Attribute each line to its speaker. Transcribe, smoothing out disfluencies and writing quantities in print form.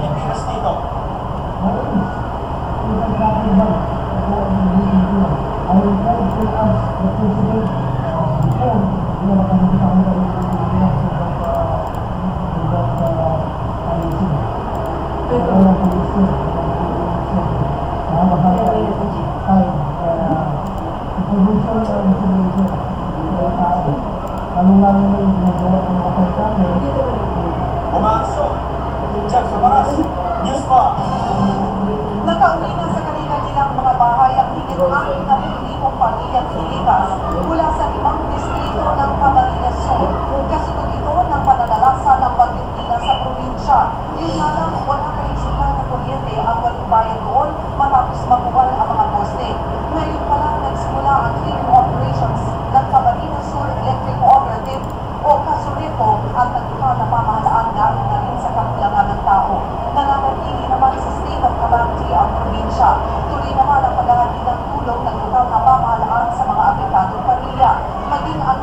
Speaker 1: Pilipinas dito? Pumasok! Jack Samaras, News pa!
Speaker 2: Nakauwi na sa kanila-nilang mga bahay ang higit 60,000 pamilyang Pilipinas mula sa 5 distrito ng Camarines Sur. Kasunod ito ng pananalasa ng Bagyong Tina sa probinsya. Yun nga lang, wala kayong supply na kuryente ang walang bayan doon matapos mabuwal ang mga poste. Ngayon pa lang nagsimula ang clearing operations ng Camarines Sur Electric Cooperative o Kasurito at nagtukal na pamahalaan dahil na rin sa kakulangan ng tao. Nananatili naman sa state of calamity ang probinsya. Tuloy naman ang paghahati ng tulong ng lokal na pamahalaan sa mga apektadong pamilya. Maging ang